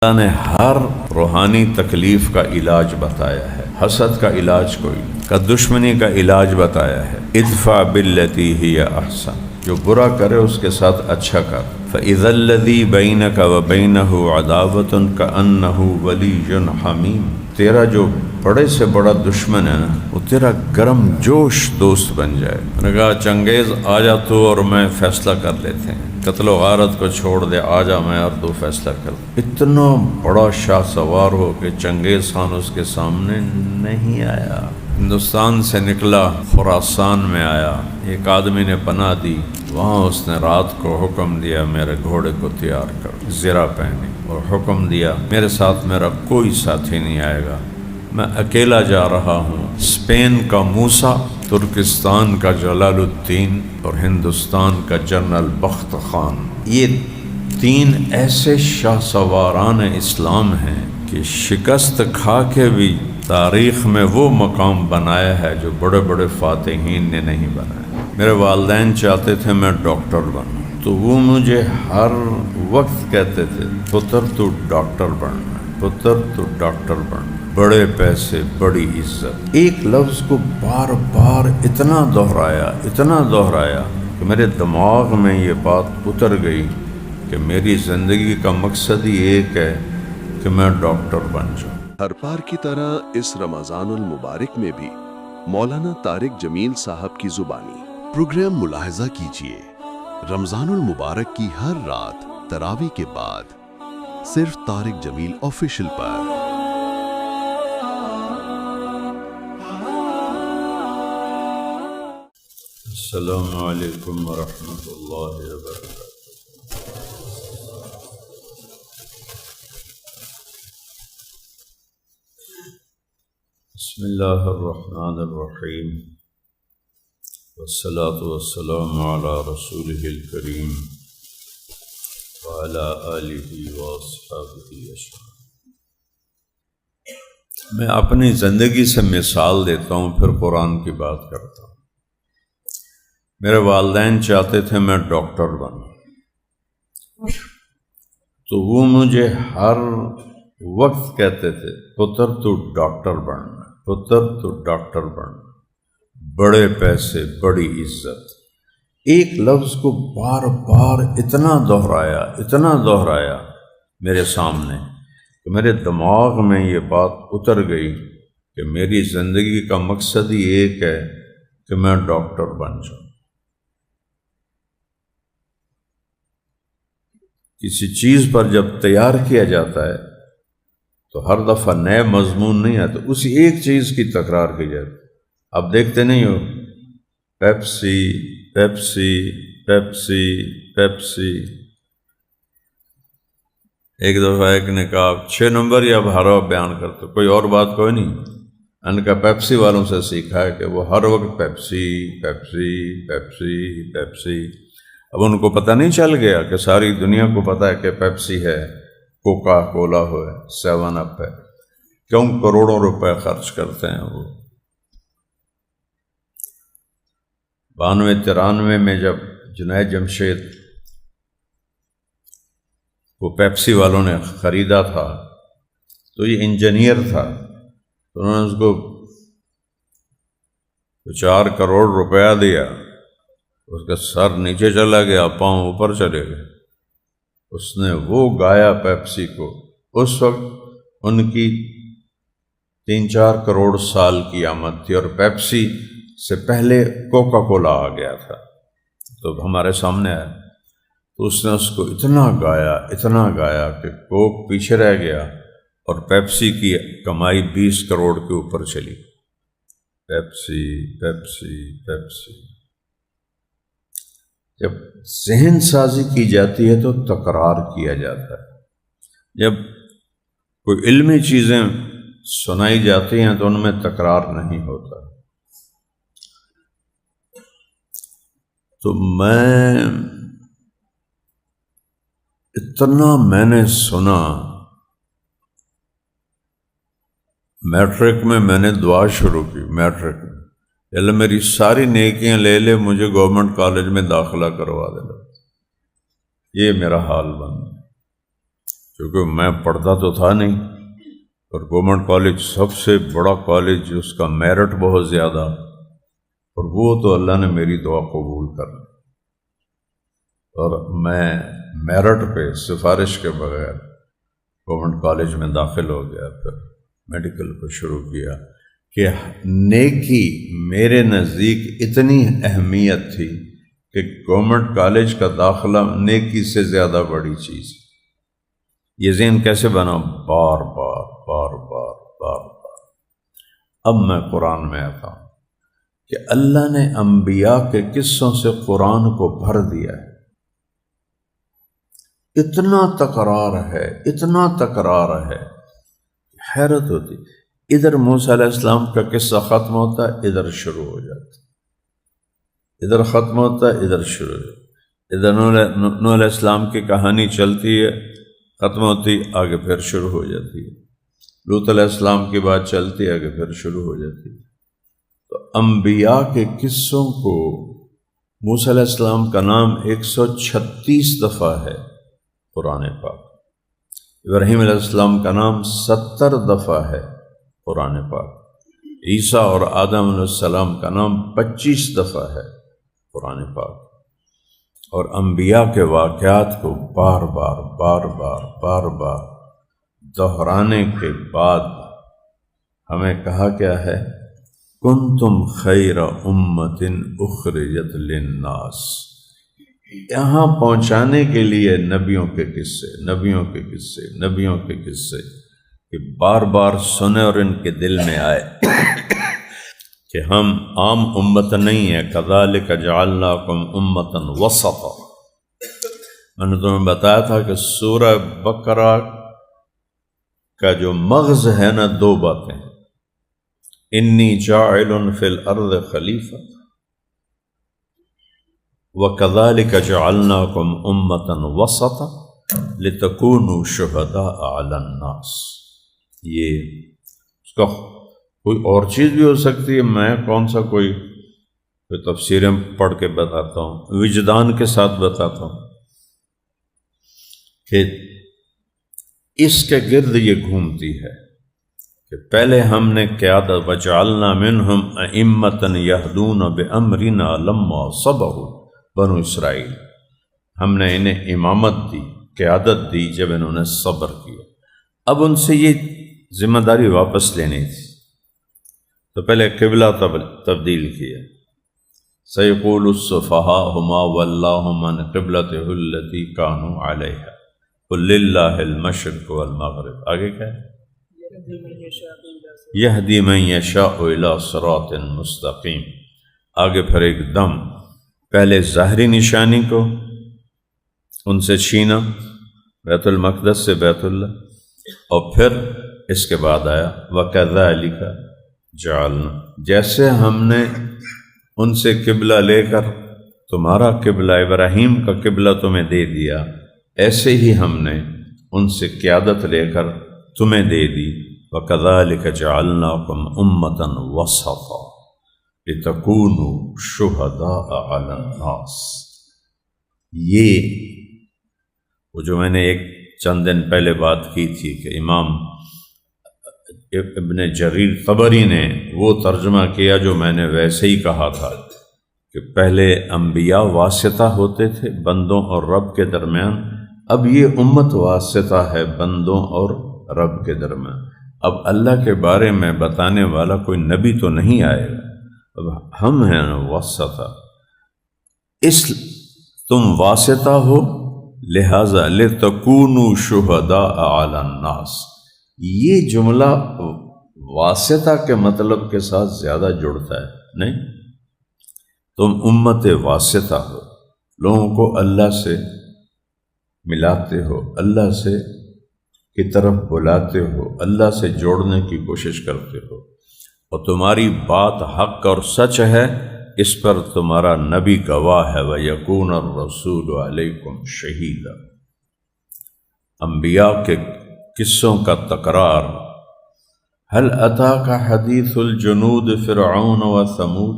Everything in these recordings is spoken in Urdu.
اللہ نے ہر روحانی تکلیف کا علاج بتایا ہے. حسد کا علاج کوئی، کا دشمنی کا علاج بتایا ہے. ادفع باللتی ہی احسن، جو برا کرے اس کے ساتھ اچھا کر. فاذا الذی بینک وبینہ عداوۃ کأنہ ولی حمیم، تیرا جو بڑے سے بڑا دشمن ہے نا، وہ تیرا گرم جوش دوست بن جائے. میں نے کہا چنگیز آ جا تو اور میں فیصلہ کر لیتے ہیں، قتل و غارت کو چھوڑ دے، آ جا میں اور تو فیصلہ کر. اتنا بڑا شاہ سوار ہو کہ چنگیز خان اس کے سامنے نہیں آیا. ہندوستان سے نکلا، خراسان میں آیا، ایک آدمی نے پناہ دی. وہاں اس نے رات کو حکم دیا میرے گھوڑے کو تیار کر، زرہ پہنی، اور حکم دیا میرے ساتھ میرا کوئی ساتھی نہیں آئے گا، میں اکیلا جا رہا ہوں. اسپین کا موسیٰ، ترکستان کا جلال الدین اور ہندوستان کا جنرل بخت خان، یہ تین ایسے شاہ سواران اسلام ہیں کہ شکست کھا کے بھی تاریخ میں وہ مقام بنایا ہے جو بڑے بڑے فاتحین نے نہیں بنایا. میرے والدین چاہتے تھے میں ڈاکٹر بنوں، تو وہ مجھے ہر وقت کہتے تھے پتر تو ڈاکٹر بننا، پتر تو ڈاکٹر بننا، بڑے پیسے بڑی عزت. ایک لفظ کو بار بار اتنا دہرایا کہ میرے دماغ میں یہ بات اتر گئی کہ میری زندگی کا مقصد ہی ایک ہے کہ میں ڈاکٹر بن جاؤں. ہر بار کی طرح اس رمضان المبارک میں بھی مولانا طارق جمیل صاحب کی زبانی پروگرام ملاحظہ کیجیے. رمضان المبارک کی ہر رات تراویح کے بعد صرف طارق جمیل آفیشل پر. السلام علیکم ورحمۃ اللہ وبرکاتہ. بسم اللہ الرحمن الرحیم، والصلاة والسلام علی رسولہ الکریم وعلی آلہ واصحابہ اجمعین. میں اپنی زندگی سے مثال دیتا ہوں، پھر قرآن کی بات کرتا ہوں. میرے والدین چاہتے تھے میں ڈاکٹر بنوں، تو وہ مجھے ہر وقت کہتے تھے پتر تو ڈاکٹر بننا، پتر تو ڈاکٹر بننا، بڑے پیسے بڑی عزت. ایک لفظ کو بار بار اتنا دہرایا میرے سامنے کہ میرے دماغ میں یہ بات اتر گئی کہ میری زندگی کا مقصد ہی ایک ہے کہ میں ڈاکٹر بن جاؤں. کسی چیز پر جب تیار کیا جاتا ہے تو ہر دفعہ نئے مضمون نہیں آتے، اسی ایک چیز کی تکرار کی جاتی. آپ دیکھتے نہیں ہو پیپسی پیپسی پیپسی پیپسی. ایک دفعہ ایک نے کہا 6 نمبر یا بھارا بیان کرتے، کوئی اور بات کوئی نہیں. ان کا پیپسی والوں سے سیکھا ہے کہ وہ ہر وقت پیپسی پیپسی پیپسی پیپسی. اب ان کو پتہ نہیں چل گیا کہ ساری دنیا کو پتہ ہے کہ پیپسی ہے، کوکا کولا ہے، 7 اپ ہے. کیوں کروڑوں روپے خرچ کرتے ہیں وہ. 92-93 میں جب جنید جمشید وہ پیپسی والوں نے خریدا تھا تو یہ انجینئر تھا، تو انہوں نے اس کو 4 کروڑ روپیہ دیا. اس کا سر نیچے چلا گیا، پاؤں اوپر چلے گئے. اس نے وہ گایا پیپسی کو. اس وقت ان کی 3-4 کروڑ سال کی آمد تھی، اور پیپسی سے پہلے کوکا کولا آ گیا تھا. تو ہمارے سامنے آیا تو اس نے اس کو اتنا گایا کہ کوک پیچھے رہ گیا اور پیپسی کی کمائی 20 کروڑ کے اوپر چلی. Pepsi Pepsi Pepsi. جب ذہن سازی کی جاتی ہے تو تکرار کیا جاتا ہے. جب کوئی علمی چیزیں سنائی جاتی ہیں تو ان میں تکرار نہیں ہوتا. تو میں نے سنا. میٹرک میں نے دعا شروع کی. میٹرک میں اللہ میری ساری نیکیاں لے لے، مجھے گورنمنٹ کالج میں داخلہ کروا دے. یہ میرا حال بن. کیونکہ میں پڑھتا تو تھا نہیں، اور گورنمنٹ کالج سب سے بڑا کالج، اس کا میرٹ بہت زیادہ، اور وہ تو اللہ نے میری دعا قبول کر لی، اور میں میرٹ پہ سفارش کے بغیر گورنمنٹ کالج میں داخل ہو گیا۔ پھر میڈیکل کو شروع کیا کہ نیکی میرے نزدیک اتنی اہمیت تھی کہ گورنمنٹ کالج کا داخلہ نیکی سے زیادہ بڑی چیز۔ یہ ذہن کیسے بنا؟ بار بار بار بار بار بار۔ اب میں قرآن میں آتا ہوں کہ اللہ نے انبیاء کے قصوں سے قرآن کو بھر دیا ہے، اتنا تکرار ہے، اتنا تکرار ہے، حیرت ہوتی۔ ادھر موسیٰ علیہ السلام کا قصہ ختم ہوتا ہے، ادھر شروع ہو جاتا، ادھر ختم ہوتا ہے، ادھر شروع ہو جاتا، ادھر نوح علیہ السلام کی کہانی چلتی ہے، ختم ہوتی، آگے پھر شروع ہو جاتی ہے، لوط علیہ السلام کی بات چلتی ہے، آگے پھر شروع ہو جاتی ہے۔ تو انبیاء کے قصوں کو موسیٰ علیہ السلام کا نام 136 دفعہ ہے قرآن پاک، ابراہیم علیہ السلام کا نام 70 دفعہ ہے قرآن پاک، عیسیٰ اور آدم علیہ السلام کا نام 25 دفعہ ہے قرآن پاک، اور انبیاء کے واقعات کو بار بار بار بار بار بار دہرانے کے بعد ہمیں کہا کیا ہے؟ کنتم خیر امت اخرجت للناس۔ یہاں پہنچانے کے لیے نبیوں کے قصے، نبیوں کے قصے، نبیوں کے قصے کہ بار بار سنے اور ان کے دل میں آئے کہ ہم عام امت نہیں ہیں۔ کذالک جعلناکم امۃ وسطا۔ میں نے تمہیں بتایا تھا کہ سورہ بقرہ کا جو مغز ہے نا، دو باتیں، انی جاعل فی الارض خلیفہ وَكَذَلِكَ جَعَلْنَاكُمْ أُمَّةً وَسَطًا لِتَكُونُوا شُهَدَاءَ عَلَى النَّاسِ۔ یہ اس کا کوئی اور چیز بھی ہو سکتی ہے، میں کون سا کوئی تفسیریں پڑھ کے بتاتا ہوں، وجدان کے ساتھ بتاتا ہوں کہ اس کے گرد یہ گھومتی ہے کہ پہلے ہم نے قیادت وَجَعَلْنَا مِنْهُمْ أَئِمَّةً يَهْدُونَ بِأَمْرِنَا لَمَّا صَبَرُوا۔ بنو اسرائیل ہم نے انہیں امامت دی، قیادت دی جب انہوں نے صبر کیا۔ اب ان سے یہ ذمہ داری واپس لینی تھی، تو پہلے قبلہ تبدیل کیا۔ سَيَقُولُ السُّفَهَاءُ مَا وَلَّاهُمْ عَنْ قِبْلَتِهِمُ الَّتِي كَانُوا عَلَيْهَا قُلْ لِلَّهِ الْمَشْرِقُ وَالْمَغْرِبُ۔ آگے کیا ہے؟ يَهْدِي مَن يَشَاءُ إِلَىٰ صِرَاطٍ مُسْتَقِيمٍ۔ آگے پھر ایک دم پہلے ظاہری نشانی کو ان سے چھینا، بیت المقدس سے بیت اللہ، اور پھر اس کے بعد آیا وَكَذَلِكَ جَعَلْنَا، جیسے ہم نے ان سے قبلہ لے کر تمہارا قبلہ ابراہیم کا قبلہ تمہیں دے دیا، ایسے ہی ہم نے ان سے قیادت لے کر تمہیں دے دی۔ وَكَذَلِكَ جَعَلْنَاكُمْ أُمَّةً وَسَطًا لِتَكُونُوا شُهَدَاءَ عَلَى النَّاسِ۔ یہ وہ جو میں نے ایک چند دن پہلے بات کی تھی کہ امام ابن جریر طبری نے وہ ترجمہ کیا جو میں نے ویسے ہی کہا تھا کہ پہلے انبیاء واسطہ ہوتے تھے بندوں اور رب کے درمیان، اب یہ امت واسطہ ہے بندوں اور رب کے درمیان۔ اب اللہ کے بارے میں بتانے والا کوئی نبی تو نہیں آئے گا، اب ہم ہیں واسطہ، اس تم واسطہ ہو لہذا لِتَكُونُوا شُهَدَاءَ عَلَى النَّاسِ۔ یہ جملہ واسطہ کے مطلب کے ساتھ زیادہ جڑتا ہے، نہیں؟ تم امت واسطہ ہو، لوگوں کو اللہ سے ملاتے ہو، اللہ سے کی طرف بلاتے ہو، اللہ سے جوڑنے کی کوشش کرتے ہو، اور تمہاری بات حق اور سچ ہے، اس پر تمہارا نبی گواہ ہے۔ وَيَكُونَ الرَّسُولُ عَلَيْكُمْ شَهِيدًا۔ انبیاء کے قصوں کا تکرار۔ هل أتاك حدیث الجنود فرعون وثمود،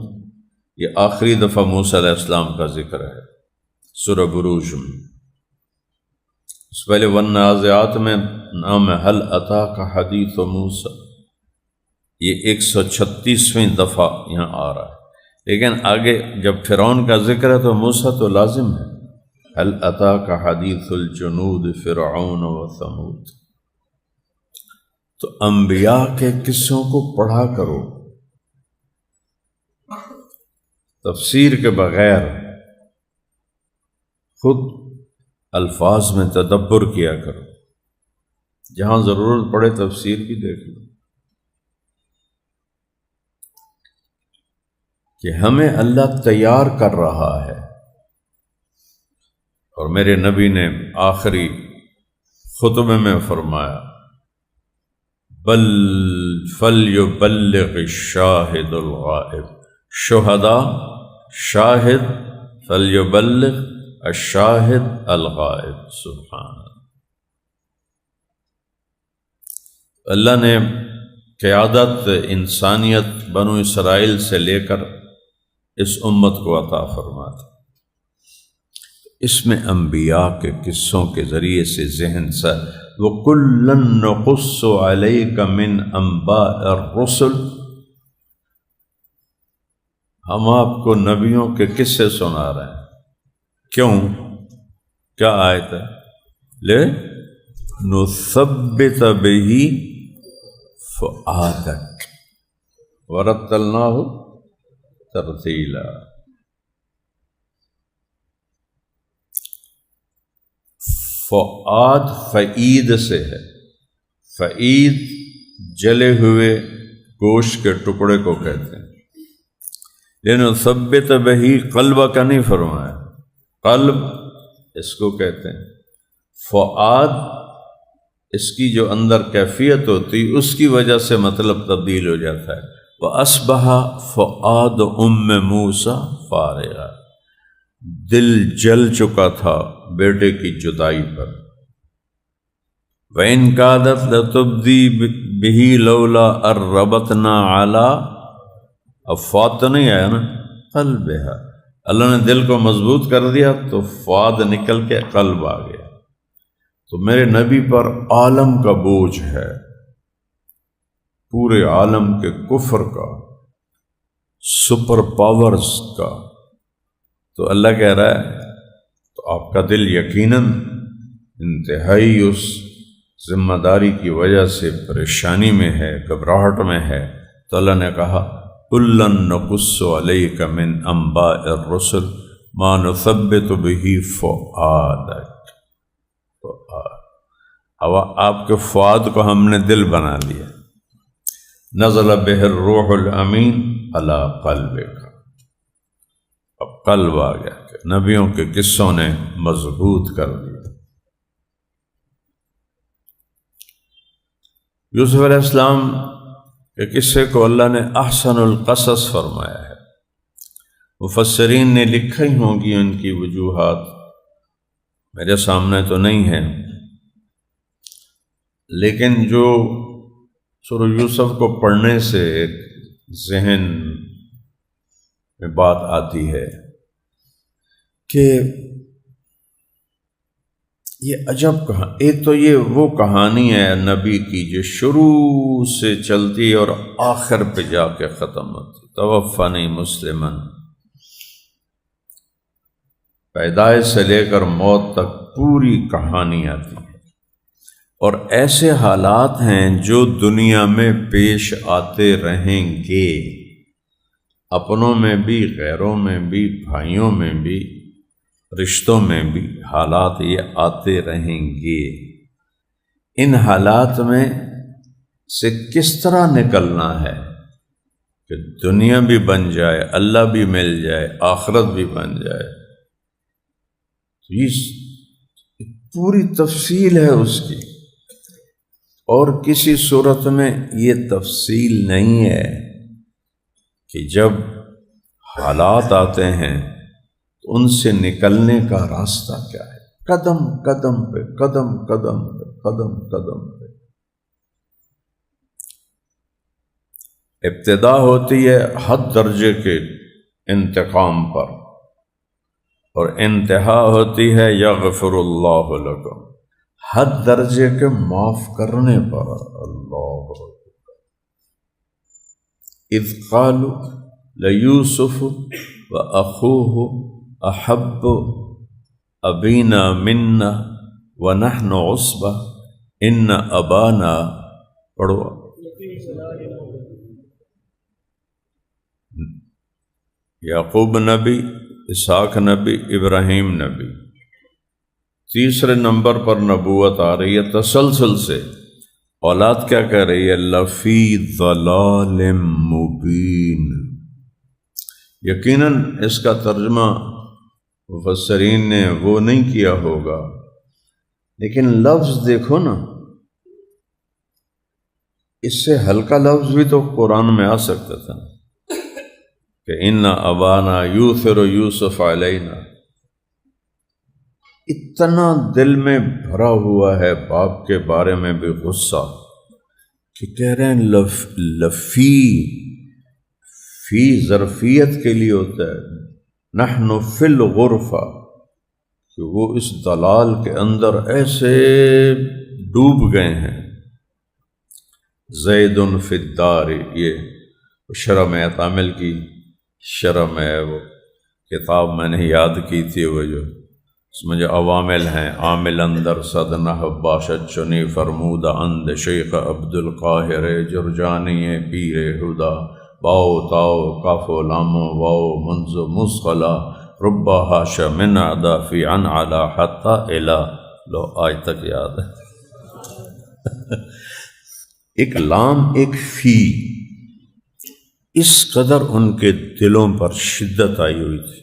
یہ آخری دفعہ موسیٰ علیہ السلام کا ذکر ہے سورہ بروج میں۔ اس پہلے والنازعات میں نام ہے حل اتاک حدیث موسیٰ، یہ 136ویں دفعہ یہاں آ رہا ہے، لیکن آگے جب فرعون کا ذکر ہے تو موسیٰ تو لازم ہے۔ حل اتاک حدیث الجنود فرعون و ثمود، تو انبیاء کے قصوں کو پڑھا کرو، تفسیر کے بغیر خود الفاظ میں تدبر کیا کرو، جہاں ضرورت پڑے تفسیر بھی دیکھ لو، کہ ہمیں اللہ تیار کر رہا ہے۔ اور میرے نبی نے آخری خطبے میں فرمایا بل فلیبلغ الشاہد الغائب، شہداء شاہد، فلیبلغ الشاہد الغائب، سبحان اللہ نے قیادت انسانیت بنو اسرائیل سے لے کر اس امت کو عطا فرما دی۔ اس میں انبیاء کے قصوں کے ذریعے سے ذہن سے وَكُلًّا نَّقُصُّ عَلَيْكَ مِنْ أَنبَاءِ الرُّسُلِ، ہم آپ کو نبیوں کے قصے سنا رہے ہیں۔ کیوں؟ کیا آیت ہے؟ لِنُثَبِّتَ بِهِ فُؤَادَكَ وَرَتَّلْنَاهُ تَرْتِيلًا۔ فؤاد فعید سے ہے، فعید جلے ہوئے گوشت کے ٹکڑے کو کہتے ہیں، لِنُثَبِّتَ بِهِ قلب کا نہیں فرمایا، قلب اس کو کہتے ہیں۔ فؤاد اس کی جو اندر کیفیت ہوتی اس کی وجہ سے مطلب تبدیل ہو جاتا ہے۔ وَأَصْبَحَ فُؤَادُ أُمِّ مُوسَىٰ فَارِغًا، دل جل چکا تھا بیٹے کی جدائی پر۔ وَإِنْ كَادَتْ لَتُبْدِي بِهِ لَوْلَا أَن رَّبَطْنَا عَلَىٰ، اب فؤاد تو نہیں آیا نا، قلبها، اللہ نے دل کو مضبوط کر دیا تو فؤاد نکل کے قلب آ گیا۔ تو میرے نبی پر عالم کا بوجھ ہے، پورے عالم کے کفر کا، سپر پاورز کا، تو اللہ کہہ رہا ہے تو آپ کا دل یقیناً انتہائی اس ذمہ داری کی وجہ سے پریشانی میں ہے، گھبراہٹ میں ہے، تو اللہ نے کہا كُلًّا نَّقُصُّ عَلَيْكَ مِنْ أَنبَاءِ الرُّسُلِ مَا نُثَبِّتُ بِهِ فُؤَادَكَ، اب آپ کے فؤاد کو ہم نے دل بنا لیا۔ نزل بِهِ الروح الامین علی قلبک، اب قلب آ گیا کہ نبیوں کے قصوں نے مضبوط کر دیا۔ یوسف علیہ السلام کے قصے کو اللہ نے احسن القصص فرمایا ہے۔ مفسرین نے لکھا ہی ہوں گی ان کی وجوہات، میرے سامنے تو نہیں ہے، لیکن جو سورہ یوسف کو پڑھنے سے ایک ذہن میں بات آتی ہے کہ یہ عجب ایک تو یہ وہ کہانی ہے نبی کی جو شروع سے چلتی اور آخر پہ جا کے ختم ہوتی، توفنی مسلمن، پیدائش سے لے کر موت تک پوری کہانی آتی ہے، اور ایسے حالات ہیں جو دنیا میں پیش آتے رہیں گے، اپنوں میں بھی، غیروں میں بھی، بھائیوں میں بھی، رشتوں میں بھی حالات یہ آتے رہیں گے۔ ان حالات میں سے کس طرح نکلنا ہے کہ دنیا بھی بن جائے، اللہ بھی مل جائے، آخرت بھی بن جائے، یہ پوری تفصیل ہے اس کی، اور کسی صورت میں یہ تفصیل نہیں ہے کہ جب حالات آتے ہیں تو ان سے نکلنے کا راستہ کیا ہے، قدم قدم پہ، قدم قدم پہ، قدم قدم پہ۔ ابتدا ہوتی ہے حد درجے کے انتقام پر، اور انتہا ہوتی ہے یغفر اللہ لکم، حد درجے کے معاف کرنے پر۔ اللہ اذ قالوا لیوسف واخوہ احب ابینا منا ونحن عصبہ ان ابانا، پڑھو، یعقوب نبی، اسحاق نبی، ابراہیم نبی۔ تیسرے نمبر پر نبوت آ رہی ہے تسلسل سے، اولاد کیا کہہ رہی ہے؟ لفی ضلال مبین۔ یقیناً اس کا ترجمہ مفسرین نے وہ نہیں کیا ہوگا، لیکن لفظ دیکھو نا، اس سے ہلکا لفظ بھی تو قرآن میں آ سکتا تھا کہ ان ابانا یوثر یوسف علینا۔ اتنا دل میں بھرا ہوا ہے باپ کے بارے میں بھی غصہ کہ کہہ رہے ہیں لفی، فی ظرفیت کے لیے ہوتا ہے، نحن فی الغرفہ، کہ وہ اس دلال کے اندر ایسے ڈوب گئے ہیں۔ زید فی الدار، یہ شرح میں عامل کی شرح میں وہ کتاب میں نے یاد کی تھی، وہ جو اس میں جو عوامل ہیں، عامل اندر صدنہ باشد چنی فرمودہ اند شیخ عبد القاہر جرجانی پیر ہدا، باؤ تاؤ کاف و لام واؤ منز مسخلا ربا حاش من عدا فی عن علا حتی الا، لو آج تک یاد ہے۔ ایک لام ایک فی، اس قدر ان کے دلوں پر شدت آئی ہوئی تھی۔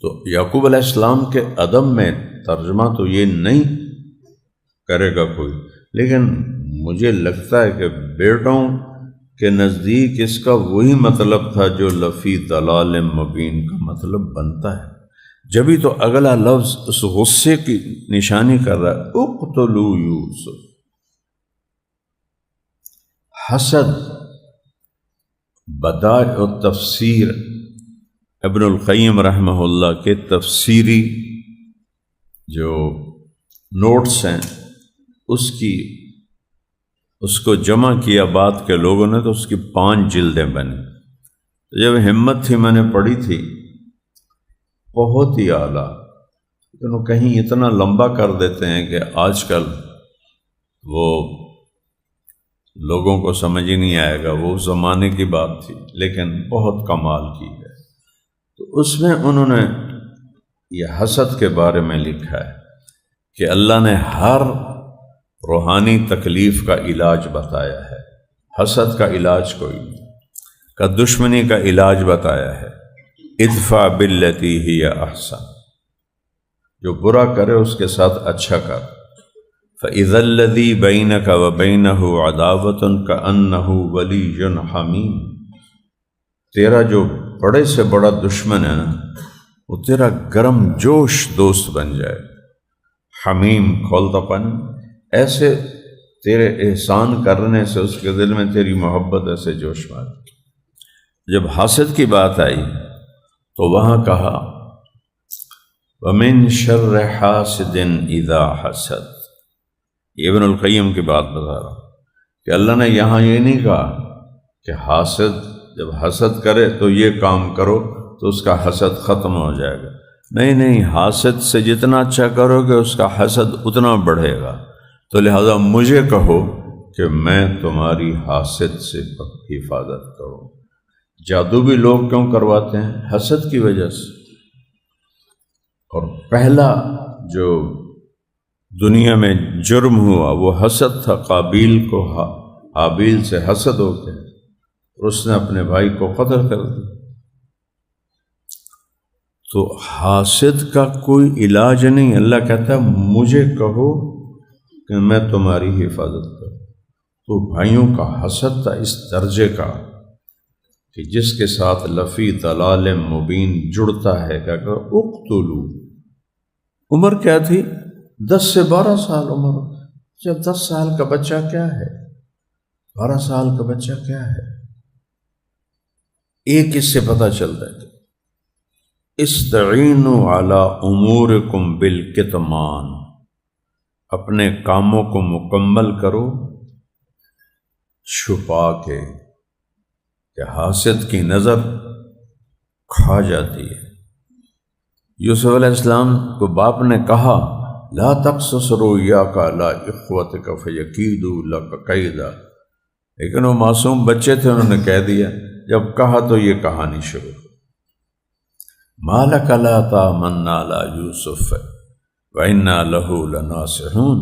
تو یعقوب علیہ السلام کے ادب میں ترجمہ تو یہ نہیں کرے گا کوئی، لیکن مجھے لگتا ہے کہ بیٹوں کے نزدیک اس کا وہی مطلب تھا جو لفی دلال مبین کا مطلب بنتا ہے۔ جبھی تو اگلا لفظ اس غصے کی نشانی کر رہا ہے، اقتلوا یوسف۔ حسد بدائع التفسیر ابن القیم رحمہ اللہ کے تفسیری جو نوٹس ہیں اس کو جمع کیا بعد کے لوگوں نے، تو اس کی 5 جلدیں بنی۔ جب ہمت تھی میں نے پڑھی تھی، بہت ہی اعلیٰ، لیکن وہ کہیں اتنا لمبا کر دیتے ہیں کہ آج کل وہ لوگوں کو سمجھ ہی نہیں آئے گا، وہ زمانے کی بات تھی، لیکن بہت کمال کی ہے۔ تو اس میں انہوں نے یہ حسد کے بارے میں لکھا ہے کہ اللہ نے ہر روحانی تکلیف کا علاج بتایا ہے، حسد کا علاج کوئی نہیں، کا دشمنی کا علاج بتایا ہے، ادفع باللتی ہی احسن، جو برا کرے اس کے ساتھ اچھا کر، فَإِذَا الَّذِي بَيْنَكَ وَبَيْنَهُ عَدَاوَةٌ كَأَنَّهُ وَلِيٌّ حَمِيمٌ، تیرا جو بڑے سے بڑا دشمن ہے نا، وہ تیرا گرم جوش دوست بن جائے، حمیم کھولتا پن، ایسے تیرے احسان کرنے سے اس کے دل میں تیری محبت ایسے جوش مار۔ جب حاسد کی بات آئی تو وہاں کہا وَمِن شَرِّ حَاسِدٍ إِذَا حَسَدَ، یہ ابن القیم کی بات بتا رہا کہ اللہ نے یہاں یہ نہیں کہا کہ حاسد جب حسد کرے تو یہ کام کرو تو اس کا حسد ختم ہو جائے گا، نہیں، حاسد سے جتنا اچھا کرو گے اس کا حسد اتنا بڑھے گا، تو لہذا مجھے کہو کہ میں تمہاری حاسد سے حفاظت کروں۔ جادو بھی لوگ کیوں کرواتے ہیں؟ حسد کی وجہ سے۔ اور پہلا جو دنیا میں جرم ہوا وہ حسد تھا، قابیل کو حابیل سے حسد ہو گیا، اس نے اپنے بھائی کو قتل کر دیا۔ تو حاسد کا کوئی علاج نہیں، اللہ کہتا ہے مجھے کہو کہ میں تمہاری حفاظت کروں۔ تو بھائیوں کا حسد تھا اس درجے کا کہ جس کے ساتھ لفی دلال مبین جڑتا ہے، کیا کہ اقتلو، عمر کیا تھی؟ 10 سے 12 سال عمر۔ جب 10 سال کا بچہ کیا ہے، 12 سال کا بچہ کیا ہے؟ ایک اس سے پتہ چلتا ہے کہ استعینوا علی امورکم بالکتمان، اپنے کاموں کو مکمل کرو چھپا کے، کہ حاسد کی نظر کھا جاتی ہے۔ یوسف علیہ السلام کو باپ نے کہا لا تقصص رؤیاک علی اخوتک فیکیدوا لک کیدا، لیکن وہ معصوم بچے تھے، انہوں نے کہہ دیا، جب کہا تو یہ کہانی شروع۔ ما لک لا تأمن علی یوسف وإنا له لناصحون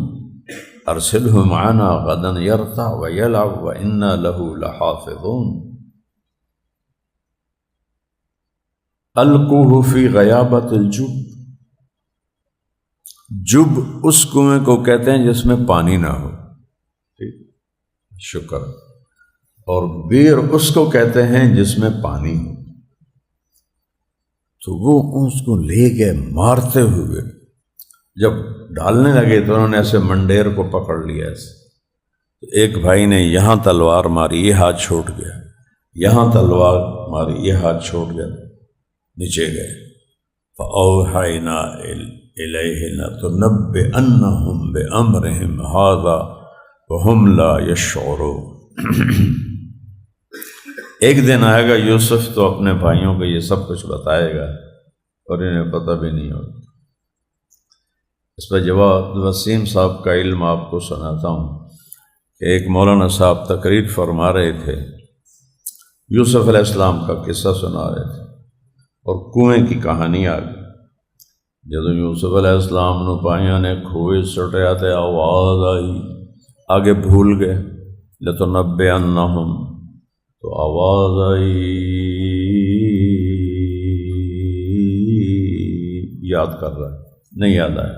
ارسلہ معنا غدا یرتع ویلعب وإنا له لحافظون القوہ فی غیابت الجب، جب اس کنویں کو کہتے ہیں جس میں پانی نہ ہو، ٹھیک، شکر، اور بیر اس کو کہتے ہیں جس میں پانی ہو۔ تو وہ اس کو لے گئے مارتے ہوئے، جب ڈالنے لگے تو انہوں نے ایسے منڈیر کو پکڑ لیا ایسے، تو ایک بھائی نے یہاں تلوار ماری، یہ ہاتھ چھوٹ گیا، یہاں تلوار ماری، یہ ہاتھ چھوٹ گیا، نیچے گئے۔ فَأَوْحَيْنَا إِلَيْهِ لَتُنَبِّئَنَّهُمْ بِأَمْرِهِمْ هَذَا وَهُمْ لَا يَشْعُرُونَ۔ ایک دن آئے گا یوسف تو اپنے بھائیوں کو یہ سب کچھ بتائے گا اور انہیں پتہ بھی نہیں ہوگا۔ اس پر جواد وسیم صاحب کا علم آپ کو سناتا ہوں کہ ایک مولانا صاحب تقریر فرما رہے تھے، یوسف علیہ السلام کا قصہ سنا رہے تھے اور کنویں کی کہانی آ گئی۔ جب یوسف علیہ السلام نے پائیاں نے کھوئے سٹے آتے آواز آئی، آگے بھول گئے، لَتُنَبِّئَنَّهُمْ، تو آواز آئی، یاد کر رہا ہے، نہیں یاد آیا،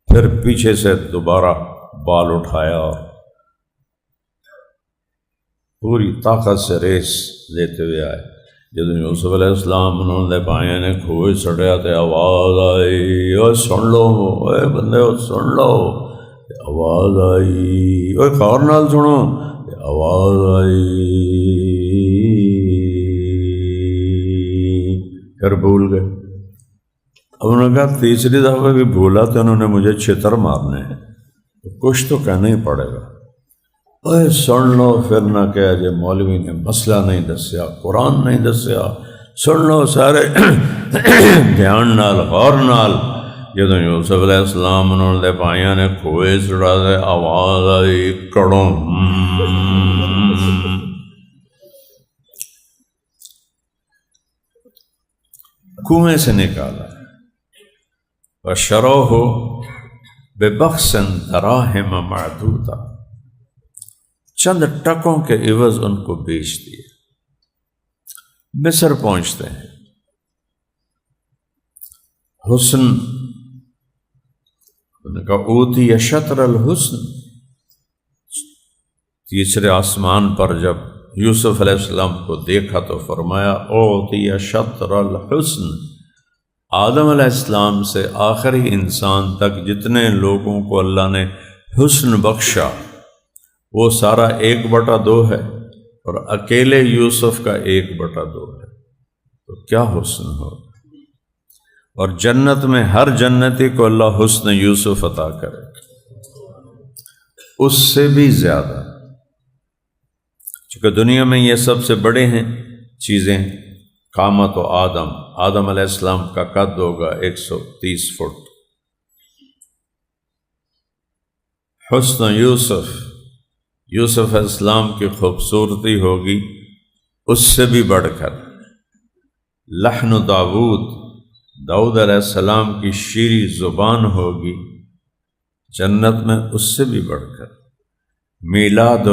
پھر پیچھے سے دوبارہ بال اٹھایا اور پوری طاقت سے ریس لیتے ہوئے آئے۔ جب یوسف علیہ السلام انہوں نے بھائیوں نے کھوئے سٹے آتے آواز آئی، اوہ سن لو، اوہ بندے سن لو، آواز آئی، اوہ خور نال سنو، آواز آئی، پھر بھول گئے۔ اب انہوں نے کہا تیسری دفعہ بھی بھولا تو انہوں نے مجھے چھتر مارنے ہیں، کچھ تو کہنا ہی پڑے گا۔ اوہ سن لو، پھر نہ کہہ جے مولوی نے مسئلہ نہیں دسیا، قرآن نہیں دسیا، سن لو سارے دھیان نال غور نال۔ جدوں یوسف علیہ السلام انہوں نے بھائیاں نے کھوئے سڑا دے آواز آئی، کڑوں، کنویں سے نکالا، وشروہ ببخس دراہم معدودہ، چند ٹکوں کے عوض ان کو بیچ دیے۔ مصر پہنچتے ہیں، حسن ان کا اوتی شطر الحسن، تیسرے آسمان پر جب یوسف علیہ السلام کو دیکھا تو فرمایا اوتی شطر الحسن۔ آدم علیہ السلام سے آخری انسان تک جتنے لوگوں کو اللہ نے حسن بخشا وہ سارا 1/2 ہے، اور اکیلے یوسف کا 1/2 ہے، تو کیا حسن ہو۔ اور جنت میں ہر جنتی کو اللہ حسن یوسف عطا کرے، اس سے بھی زیادہ، چونکہ دنیا میں یہ سب سے بڑے ہیں چیزیں۔ قامت و آدم علیہ السلام کا قد ہوگا 130 فٹ، حسن یوسف علیہ السلام کی خوبصورتی ہوگی اس سے بھی بڑھ کر، لحن داؤد علیہ السلام کی شیریں زبان ہوگی جنت میں اس سے بھی بڑھ کر، میلاد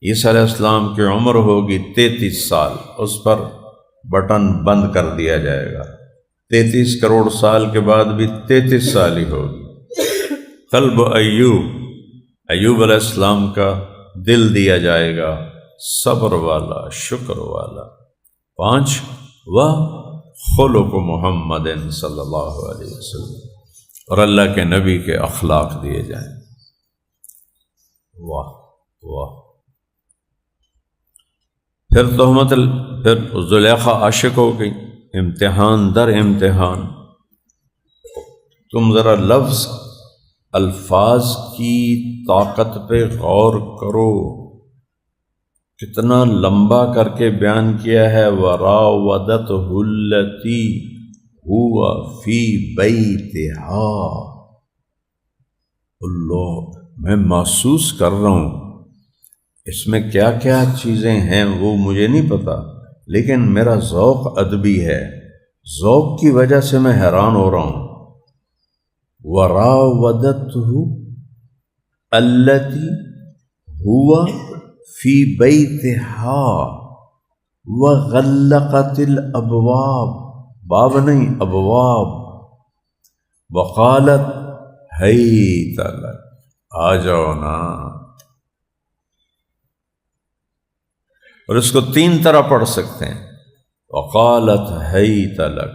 عیسیٰ علیہ السلام کی عمر ہوگی 33 سال، اس پر بٹن بند کر دیا جائے گا، 33 کروڑ سال کے بعد بھی 33 سال ہی ہوگی۔ قلب ایوب علیہ السلام کا دل دیا جائے گا، صبر والا، شکر والا۔ 5 خلق محمد صلی اللہ علیہ وسلم، اور اللہ کے نبی کے اخلاق دیے جائیں۔ واہ واہ۔ پھر زلیخا عاشق ہو گئی، امتحان در امتحان۔ تم ذرا لفظ الفاظ کی طاقت پہ غور کرو، کتنا لمبا کر کے بیان کیا ہے۔ وراودته التي هو في بيتها۔ اللہ، میں محسوس کر رہا ہوں اس میں کیا کیا چیزیں ہیں وہ مجھے نہیں پتا، لیکن میرا ذوق ادبی ہے، ذوق کی وجہ سے میں حیران ہو رہا ہوں۔ وراودته التي هو في بيتها وغلقت الابواب، باب نہیں ابواب، وقالت حیت لک، آ جاؤ نا۔ اور اس کو 3 طرح پڑھ سکتے ہیں، وقالت حیت لک،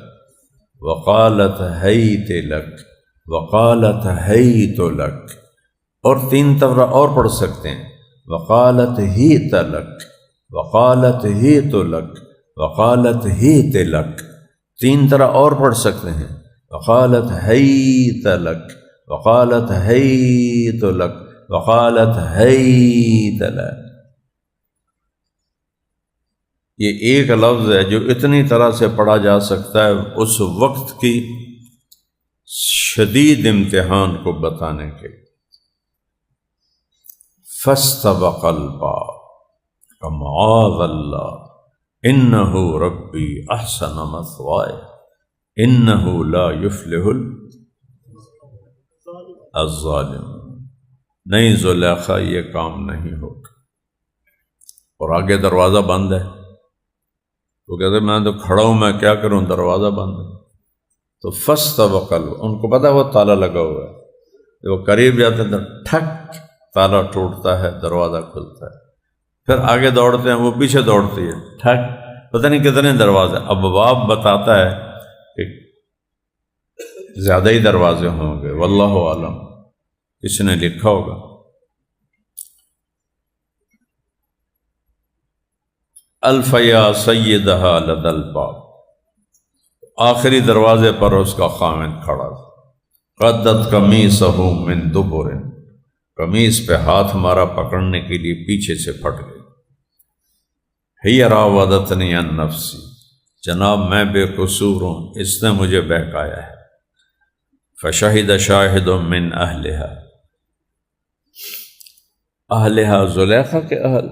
وقالت حیت لک، وقالت حیت لک، اور 3 طرح اور پڑھ سکتے ہیں، وقالت ہیت لک، وقالت ہیت لک، وقالت ہیت لک، 3 طرح اور پڑھ سکتے ہیں، وقالت حیت لک، وقالت حیت لک، وقالت حیت لک۔ یہ ایک لفظ ہے جو اتنی طرح سے پڑھا جا سکتا ہے اس وقت کی شدید امتحان کو بتانے کے لیے۔ فاستبق الباب معاذ اللہ انہ ربی احسن مثوائے انہ لا یفلح الظالم۔ نہیں زلیخا، یہ کام نہیں ہوگا۔ اور آگے دروازہ بند ہے، وہ کہتے میں تو کھڑا ہوں، میں کیا کروں، دروازہ بند ہے۔ تو فاستبق الباب، ان کو پتا وہ تالا لگا ہوا ہے، وہ قریب جاتے ہیں تو ٹھک تالا ٹوٹتا ہے، دروازہ کھلتا ہے، پھر آگے دوڑتے ہیں، وہ پیچھے دوڑتی ہے، ٹھک، پتہ نہیں کتنے دروازے۔ ابواب بتاتا ہے کہ زیادہ ہی دروازے ہوں گے، واللہ عالم، کس نے لکھا ہوگا۔ الفیا سیدہا لدى الباب، آخری دروازے پر اس کا خامند کھڑا تھا۔ قدت قمیصہ من دبر، قمیص پہ ہاتھ ہمارا پکڑنے کے لیے پیچھے سے پھٹ گئی۔ ہی راودتنی عن نفسی، جناب میں بے قصور ہوں، اس نے مجھے بہکایا ہے۔ فشہد شاہد من اہلہا، اہلہا زلیخا کے اہل،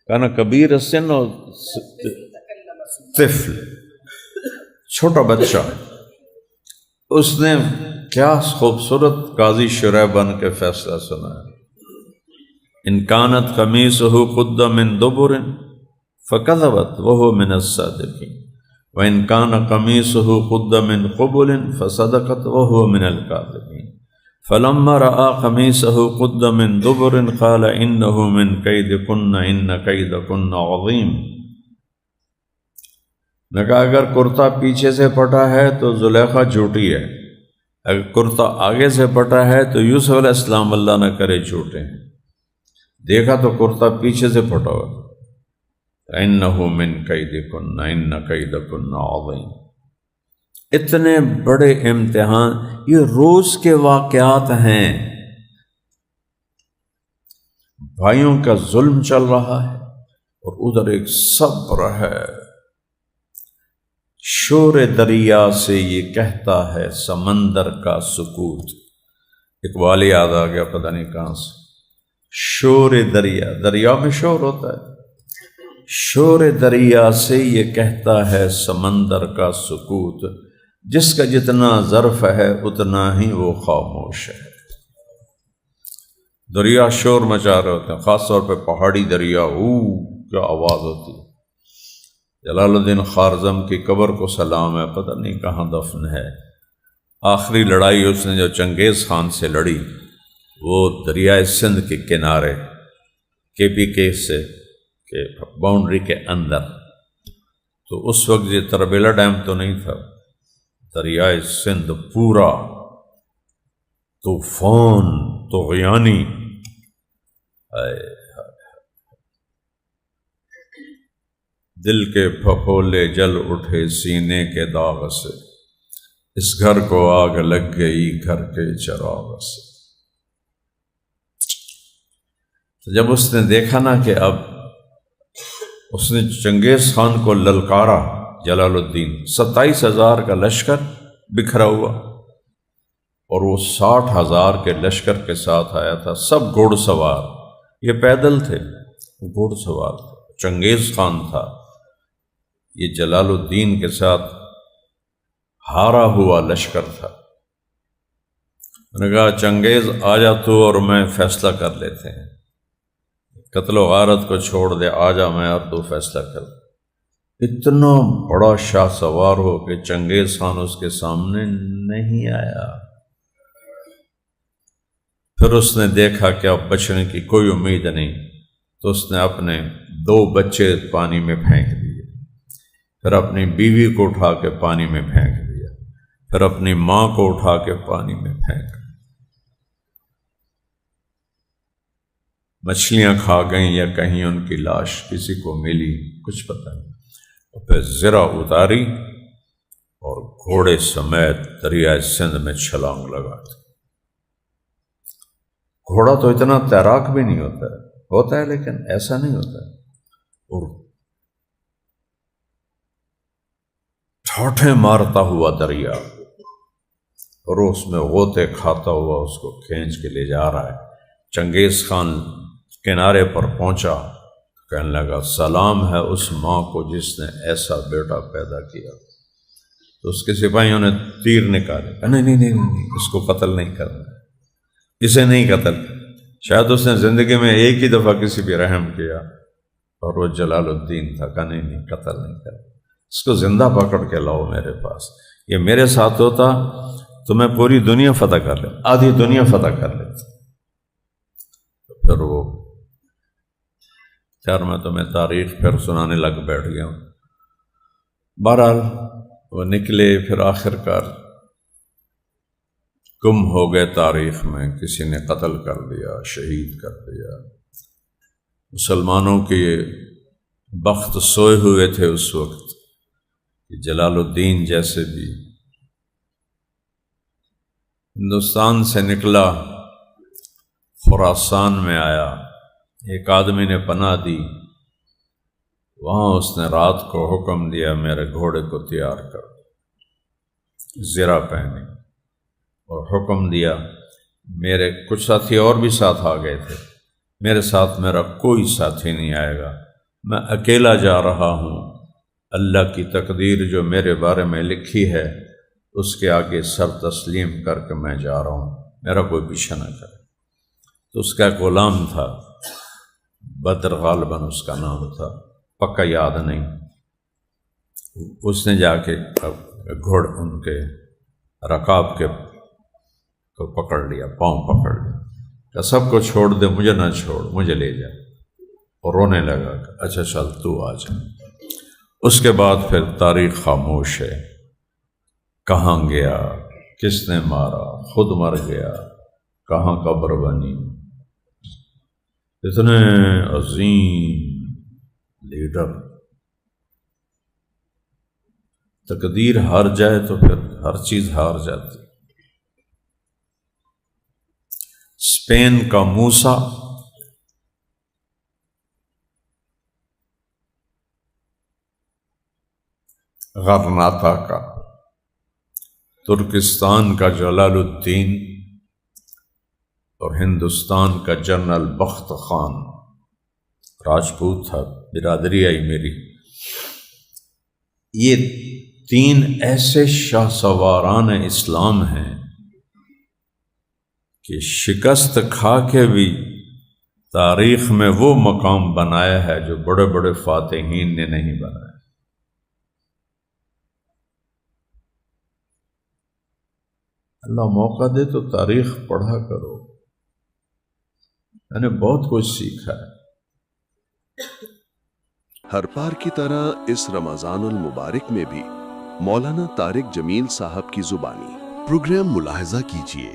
کانا کبیر السن، طفل، چھوٹا بچہ، اس نے کیا خوبصورت قاضی شرح بن کے فیصلہ سنایا۔ ان کانت قمیصہ قد من دبر فکذبت وہو من الصادقین وان کان قمیصہ قد من قبل فصدقت وہو من الکاذبین فلما رأى قمیصہ قد من دبر قال انہ من کیدکن ان کیدکن عظیم۔ نے کہا اگر کرتا پیچھے سے پھٹا ہے تو زلیخا جھوٹی ہے، اگر کرتا آگے سے پھٹا ہے تو یوسف علیہ السلام اللہ نہ کرے جھوٹے ہیں۔ دیکھا تو کرتا پیچھے سے پھٹا ہوا، اِنَّهُ مِن كَيْدِكُنَّ إِنَّ كَيْدَكُنَّ عَظِيمٌ۔ اتنے بڑے امتحان، یہ روز کے واقعات ہیں۔ بھائیوں کا ظلم چل رہا ہے اور ادھر ایک صبر ہے۔ شور دریا سے یہ کہتا ہے سمندر کا سکوت۔ اقبال یاد آ گیا پتہ نہیں کہاں سے۔ شور دریا، دریا میں شور ہوتا ہے، شور دریا سے یہ کہتا ہے سمندر کا سکوت، جس کا جتنا ظرف ہے اتنا ہی وہ خاموش ہے۔ دریا شور مچا رہے ہوتے ہیں، خاص طور پہ پہاڑی دریا، کیا آواز ہوتی ہے۔ جلال الدین خوارزم کی قبر کو سلام ہے، پتہ نہیں کہاں دفن ہے۔ آخری لڑائی اس نے جو چنگیز خان سے لڑی وہ دریائے سندھ کے کنارے، کے پی کے سے کے باؤنڈری کے اندر، تو اس وقت یہ تربیلا ڈیم تو نہیں تھا، دریائے سندھ پورا طوفان طغیانی، دل کے پھپھولے جل اٹھے سینے کے داغ سے، اس گھر کو آگ لگ گئی گھر کے چراغ سے۔ تو جب اس نے دیکھا نا کہ اب اس نے چنگیز خان کو للکارا، جلال الدین 27,000 کا لشکر بکھرا ہوا، اور وہ 60,000 کے لشکر کے ساتھ آیا تھا، سب گھوڑ سوار، یہ پیدل تھے، وہ گھوڑ سوار تھے، چنگیز خان تھا، یہ جلال الدین کے ساتھ ہارا ہوا لشکر تھا۔ انہوں نے کہا چنگیز آ جا تو اور میں فیصلہ کر لیتے ہیں، قتل و غارت کو چھوڑ دے، آ جا میں اور تو فیصلہ کر۔ اتنا بڑا شاہ سوار ہو کہ چنگیز خان اس کے سامنے نہیں آیا۔ پھر اس نے دیکھا کہ اب بچنے کی کوئی امید نہیں، تو اس نے اپنے 2 بچے پانی میں پھینک دیے، پھر اپنی بیوی کو اٹھا کے پانی میں پھینک دیا، پھر اپنی ماں کو اٹھا کے پانی میں پھینک دیا۔ مچھلیاں کھا گئیں یا کہیں ان کی لاش کسی کو ملی، کچھ پتہ نہیں۔ اور پھر زرہ اتاری اور گھوڑے سمیت دریائے سندھ میں چھلانگ لگا دی۔ گھوڑا تو اتنا تیراک بھی نہیں ہوتا ہے لیکن ایسا نہیں ہوتا ہے، اور ٹھاٹھیں مارتا ہوا دریا، اور اس میں غوطے کھاتا ہوا اس کو کھینچ کے لے جا رہا ہے۔ چنگیز خان کنارے پر پہنچا، کہنے لگا سلام ہے اس ماں کو جس نے ایسا بیٹا پیدا کیا۔ تو اس کے سپاہیوں نے تیر نکالے، کہا نہیں، اس کو قتل نہیں کرنا، اسے نہیں قتل۔ شاید اس نے زندگی میں ایک ہی دفعہ کسی پہ رحم کیا، اور وہ جلال الدین تھا، کہا نہیں قتل نہیں کرنا، اس کو زندہ پکڑ کے لاؤ میرے پاس، یہ میرے ساتھ ہوتا تو میں پوری دنیا فتح کر لیتا، آدھی دنیا فتح کر لیتا۔ پھر وہ خیر میں تمہیں تاریخ پھر سنانے لگ بیٹھ گیا ہوں۔ بہرحال وہ نکلے، پھر آخر کار گم ہو گئے تاریخ میں، کسی نے قتل کر دیا، شہید کر دیا۔ مسلمانوں کے بخت سوئے ہوئے تھے اس وقت کہ جلال الدین جیسے بھی ہندوستان سے نکلا، خراسان میں آیا، ایک آدمی نے پناہ دی، وہاں اس نے رات کو حکم دیا میرے گھوڑے کو تیار کر، زرہ پہنے، اور حکم دیا میرے کچھ ساتھی اور بھی ساتھ آ گئے تھے، میرے ساتھ میرا کوئی ساتھی نہیں آئے گا، میں اکیلا جا رہا ہوں، اللہ کی تقدیر جو میرے بارے میں لکھی ہے اس کے آگے سر تسلیم کر کے میں جا رہا ہوں، میرا کوئی پیچھے نہ کرے۔ تو اس کا ایک غلام تھا، بدر غالباً اس کا نام تھا، پکا یاد نہیں، اس نے جا کے گھوڑ ان کے رکاب کے کو پکڑ لیا، پاؤں پکڑ لیا، کہ سب کو چھوڑ دے، مجھے نہ چھوڑ، مجھے لے جا، اور رونے لگا کہ اچھا چل تو آ جا۔ اس کے بعد پھر تاریخ خاموش ہے، کہاں گیا، کس نے مارا، خود مر گیا، کہاں قبر بنی۔ اتنے عظیم لیڈر، تقدیر ہار جائے تو پھر ہر چیز ہار جاتی۔ اسپین کا موسیٰ، غرناطہ کا، ترکستان کا جلال الدین، اور ہندوستان کا جنرل بخت خان، راجپوت تھا، برادری آئی میری۔ یہ 3 ایسے شاہ سواران اسلام ہیں کہ شکست کھا کے بھی تاریخ میں وہ مقام بنایا ہے جو بڑے بڑے فاتحین نے نہیں بنایا۔ اللہ موقع دے تو تاریخ پڑھا کرو، میں نے بہت کچھ سیکھا ہے۔ ہر بار کی طرح اس رمضان المبارک میں بھی مولانا طارق جمیل صاحب کی زبانی پروگرام ملاحظہ کیجیے،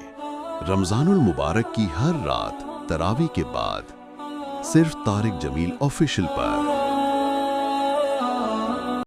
رمضان المبارک کی ہر رات تراویح کے بعد، صرف طارق جمیل آفیشل پر۔